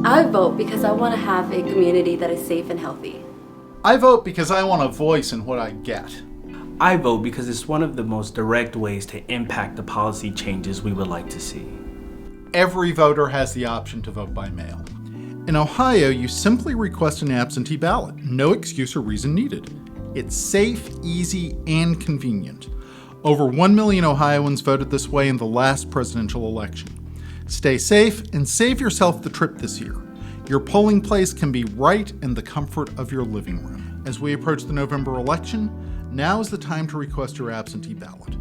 I vote because I want to have a community that is safe and healthy. I vote because I want a voice in what I get. I vote because it's one of the most direct ways to impact the policy changes we would like to see. Every voter has the option to vote by mail. In Ohio, you simply request an absentee ballot. No excuse or reason needed. It's safe, easy, and convenient. Over 1 million Ohioans voted this way in the last presidential election. Stay safe and save yourself the trip this year. Your polling place can be right in the comfort of your living room. As we approach the November election, now is the time to request your absentee ballot.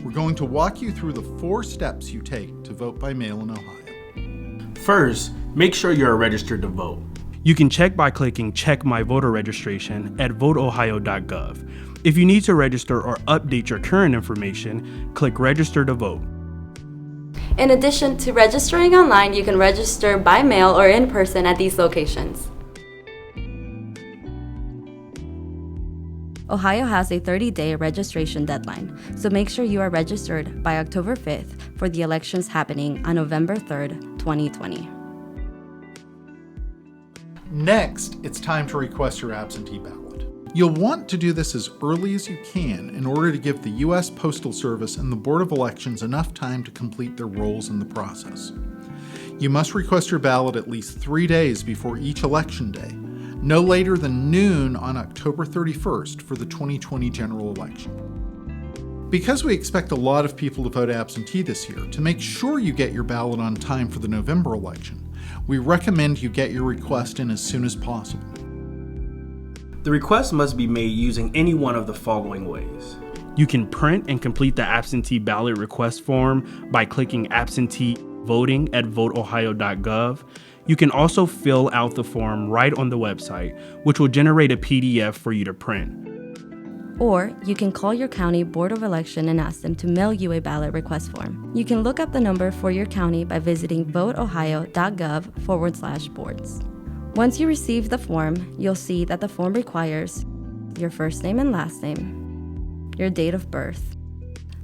We're going to walk you through the 4 steps you take to vote by mail in Ohio. First, make sure you're registered to vote. You can check by clicking Check My Voter Registration at voteohio.gov. If you need to register or update your current information, click Register to vote. In addition to registering online, you can register by mail or in person at these locations. Ohio has a 30-day registration deadline, so make sure you are registered by October 5th for the elections happening on November 3rd, 2020. Next, it's time to request your absentee ballot. You'll want to do this as early as you can in order to give the U.S. Postal Service and the Board of Elections enough time to complete their roles in the process. You must request your ballot at least 3 days before each election day, no later than noon on October 31st for the 2020 general election. Because we expect a lot of people to vote absentee this year, to make sure you get your ballot on time for the November election, we recommend you get your request in as soon as possible. The request must be made using any one of the following ways. You can print and complete the absentee ballot request form by clicking Absentee Voting at voteohio.gov. You can also fill out the form right on the website, which will generate a PDF for you to print. Or you can call your county Board of Election and ask them to mail you a ballot request form. You can look up the number for your county by visiting voteohio.gov/boards. Once you receive the form, you'll see that the form requires your first name and last name, your date of birth,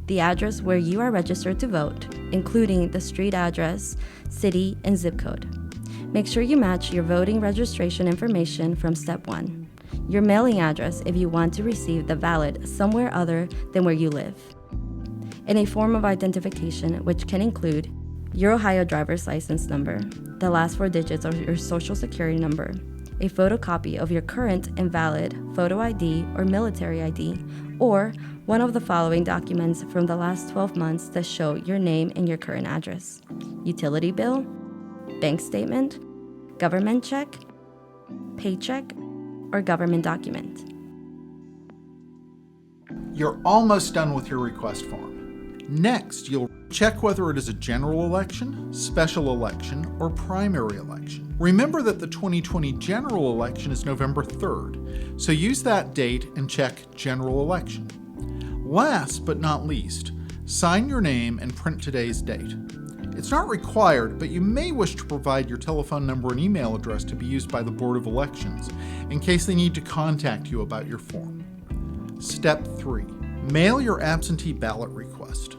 the address where you are registered to vote, including the street address, city, and zip code. Make sure you match your voting registration information from step 1, your mailing address if you want to receive the ballot somewhere other than where you live, and a form of identification which can include your Ohio driver's license number, the last 4 digits of your social security number, a photocopy of your current and valid photo ID or military ID, or one of the following documents from the last 12 months that show your name and your current address: utility bill, bank statement, government check, paycheck, or government document. You're almost done with your request form. Next, you'll check whether it is a general election, special election, or primary election. Remember that the 2020 general election is November 3rd, so use that date and check general election. Last but not least, sign your name and print today's date. It's not required, but you may wish to provide your telephone number and email address to be used by the Board of Elections in case they need to contact you about your form. Step 3. Mail your absentee ballot request.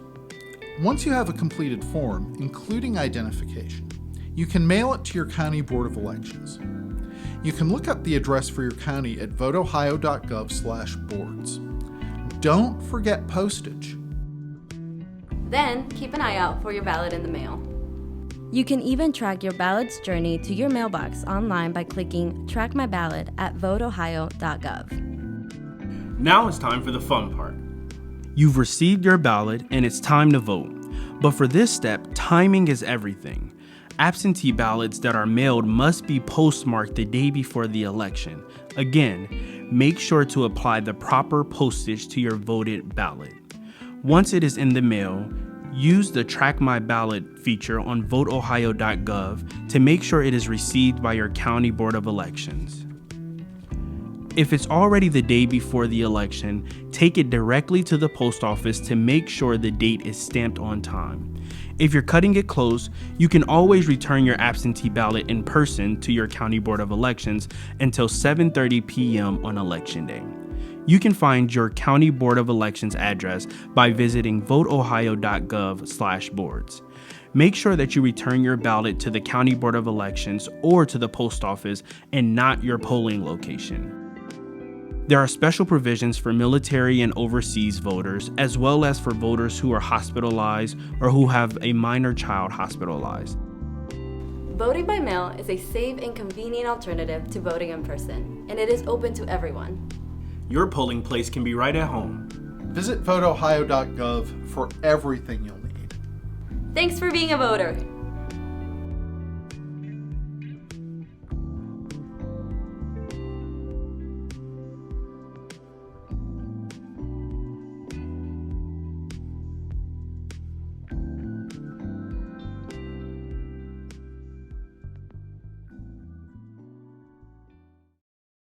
Once you have a completed form, including identification, you can mail it to your county Board of Elections. You can look up the address for your county at voteohio.gov/boards. Don't forget postage. Then, keep an eye out for your ballot in the mail. You can even track your ballot's journey to your mailbox online by clicking Track My Ballot at voteohio.gov. Now it's time for the fun part. You've received your ballot and it's time to vote. But for this step, timing is everything. Absentee ballots that are mailed must be postmarked the day before the election. Again, make sure to apply the proper postage to your voted ballot. Once it is in the mail, use the Track My Ballot feature on voteohio.gov to make sure it is received by your county Board of Elections. If it's already the day before the election, take it directly to the post office to make sure the date is stamped on time. If you're cutting it close, you can always return your absentee ballot in person to your county Board of Elections until 7:30 p.m. on election day. You can find your County Board of Elections address by visiting voteohio.gov/boards. Make sure that you return your ballot to the County Board of Elections or to the post office and not your polling location. There are special provisions for military and overseas voters, as well as for voters who are hospitalized or who have a minor child hospitalized. Voting by mail is a safe and convenient alternative to voting in person, and it is open to everyone. Your polling place can be right at home. Visit voteohio.gov for everything you'll need. Thanks for being a voter.